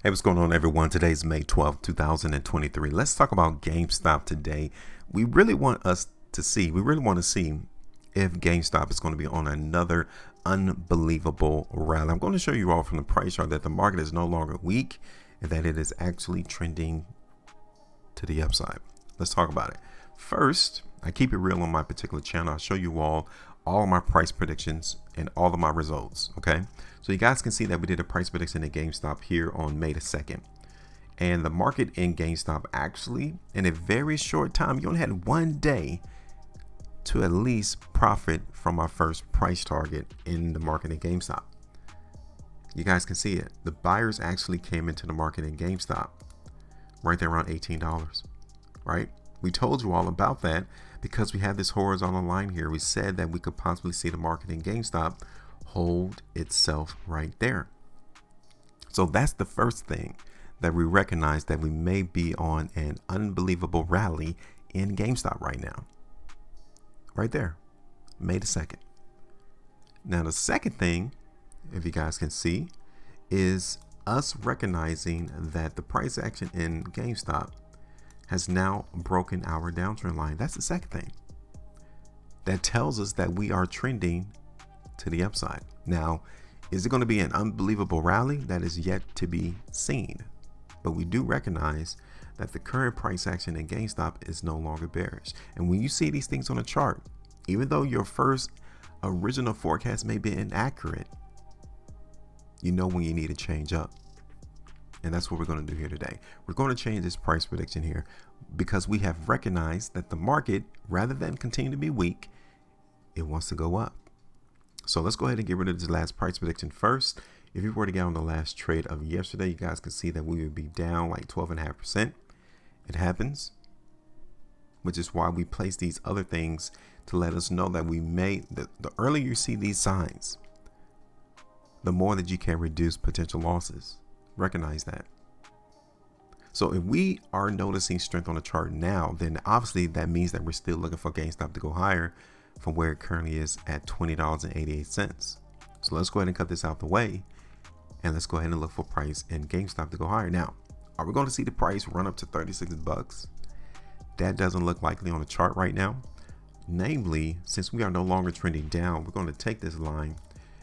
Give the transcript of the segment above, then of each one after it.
Hey, what's going on, everyone? Today's May 12th, 2023. Let's talk about GameStop today. We really want to see if GameStop is going to be on another unbelievable rally. I'm going to show you all from the price chart that the market is no longer weak and that it is actually trending to the upside. Let's talk about it. First, I keep it real on my particular channel. I'll show you all of my price predictions and all of my results. Okay, so you guys can see that we did a price prediction at GameStop here on May the 2nd, and the market in GameStop actually in a very short time, you only had one day to at least profit from our first price target in the market in GameStop. You guys can see it. The buyers actually came into the market in GameStop right there around $18, right? We told you all about that because we had this horizontal line here. We said that we could possibly see the market in GameStop hold itself right there. So that's the first thing that we recognize, that we may be on an unbelievable rally in GameStop right now. Right there, May the 2nd. Now the second thing, if you guys can see, is us recognizing that the price action in GameStop has now broken our downtrend line. That's the second thing. That tells us that we are trending to the upside. Now, is it going to be an unbelievable rally? That is yet to be seen. But we do recognize that the current price action in GameStop is no longer bearish. And when you see these things on a chart, even though your first original forecast may be inaccurate, you know when you need to change up. And that's what we're going to do here today. We're going to change this price prediction here because we have recognized that the market, rather than continue to be weak, it wants to go up. So let's go ahead and get rid of this last price prediction first. If you were to get on the last trade of yesterday, you guys can see that we would be down like 12.5%. It happens, which is why we place these other things to let us know that we may, the earlier you see these signs, the more that you can reduce potential losses. Recognize that. So if we are noticing strength on the chart now, then obviously that means that we're still looking for GameStop to go higher from where it currently is at $20.88. So let's go ahead and cut this out the way, and let's go ahead and look for price in GameStop to go higher. Now, are we going to see the price run up to 36 bucks? That doesn't look likely on the chart right now. Namely, since we are no longer trending down, we're going to take this line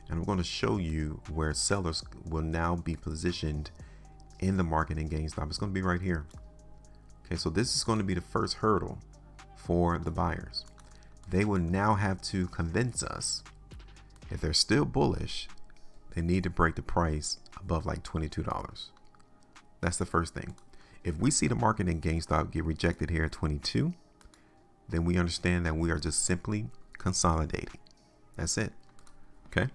and I'm going to show you where sellers will now be positioned in the market in GameStop. It's going to be right here. Okay, so this is going to be the first hurdle for the buyers. They will now have to convince us, if they're still bullish, they need to break the price above like $22. That's the first thing. If we see the market in GameStop get rejected here at 22, then we understand that we are just simply consolidating. That's it. Okay.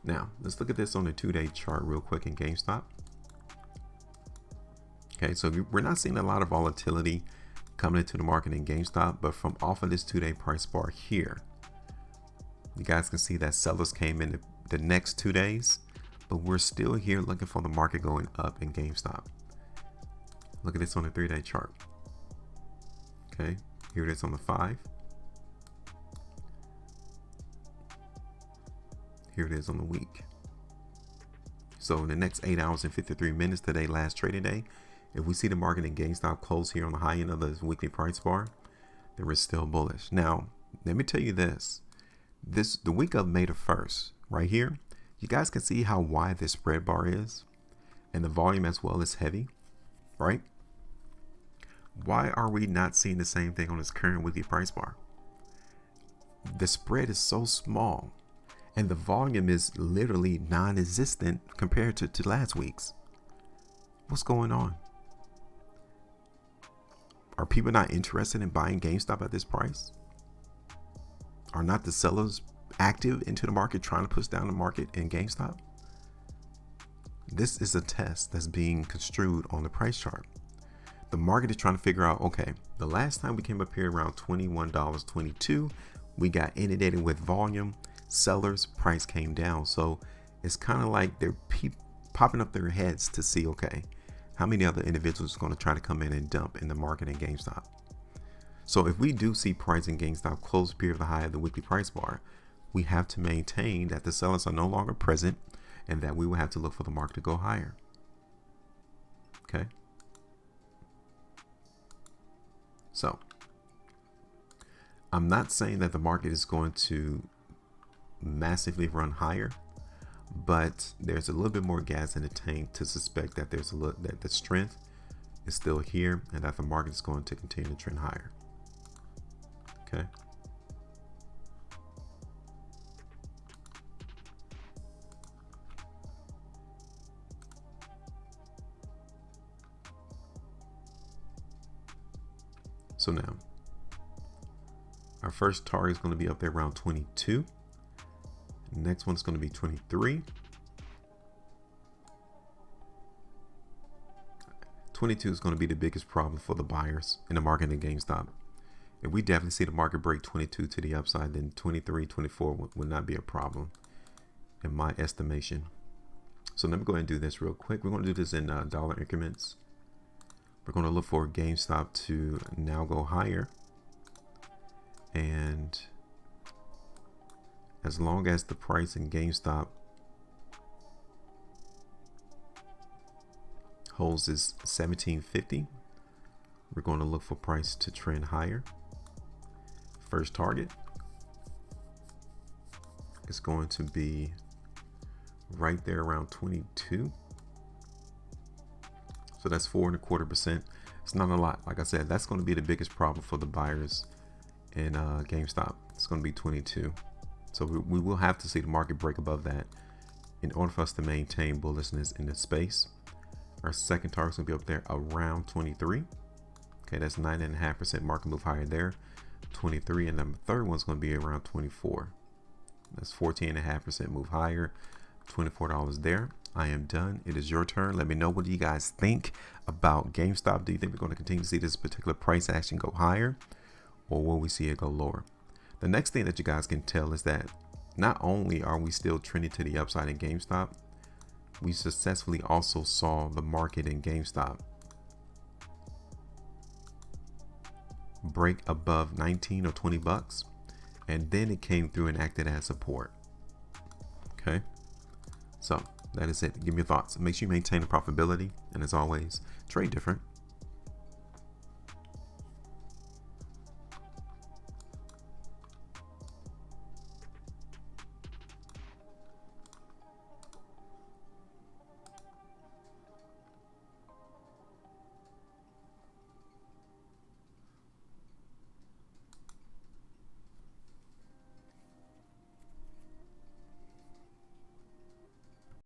Now, let's look at this on the 2-day chart real quick in GameStop. Okay, so we're not seeing a lot of volatility coming into the market in GameStop, but from off of this 2-day price bar here, you guys can see that sellers came in the next 2 days, but we're still here looking for the market going up in GameStop. Look at this on the 3-day chart. Okay, here it is on the 5. Here it is on the week. So in the next 8 hours and 53 minutes today, last trading day, if we see the market in GameStop close here on the high end of the weekly price bar, then we're still bullish. Now, let me tell you this. The week of May the 1st, right here, you guys can see how wide this spread bar is, and the volume as well is heavy, right? Why are we not seeing the same thing on this current weekly price bar? The spread is so small, and the volume is literally non-existent compared to last week's. What's going on? Are people not interested in buying GameStop at this price? Are not the sellers active into the market trying to push down the market in GameStop? This is a test that's being construed on the price chart. The market is trying to figure out, okay, the last time we came up here around $21.22, we got inundated with volume. Sellers' price came down. So it's kind of like they're popping up their heads to see, okay, how many other individuals are going to try to come in and dump in the market in GameStop. So if we do see price in GameStop close period of the high of the weekly price bar, we have to maintain that the sellers are no longer present and that we will have to look for the market to go higher. Okay. So I'm not saying that the market is going to massively run higher, but there's a little bit more gas in the tank to suspect that there's a little that the strength is still here and that the market is going to continue to trend higher. Okay. So now our first target is going to be up there around 22. Next one's going to be 23. 22 is going to be the biggest problem for the buyers in the market in GameStop. If we definitely see the market break 22 to the upside, then 23, 24 would not be a problem in my estimation. So let me go ahead and do this real quick. We're going to do this in dollar increments. We're going to look for GameStop to now go higher. And as long as the price in GameStop holds is 1750, we're going to look for price to trend higher. First target is going to be right there around 22. So that's 4.25%. It's not a lot. Like I said, that's going to be the biggest problem for the buyers in GameStop. It's going to be 22. So we will have to see the market break above that in order for us to maintain bullishness in this space. Our second target is going to be up there around 23. Okay, that's 9.5% market move higher there. 23, and then the third one's going to be around 24. That's 14.5% move higher. $24 there. I am done. It is your turn. Let me know what you guys think about GameStop. Do you think we're going to continue to see this particular price action go higher, or will we see it go lower? The next thing that you guys can tell is that not only are we still trending to the upside in GameStop, we successfully also saw the market in GameStop break above 19 or 20 bucks, and then it came through and acted as support. Okay, so that is it. Give me your thoughts. Make sure you maintain the profitability, and as always, trade different.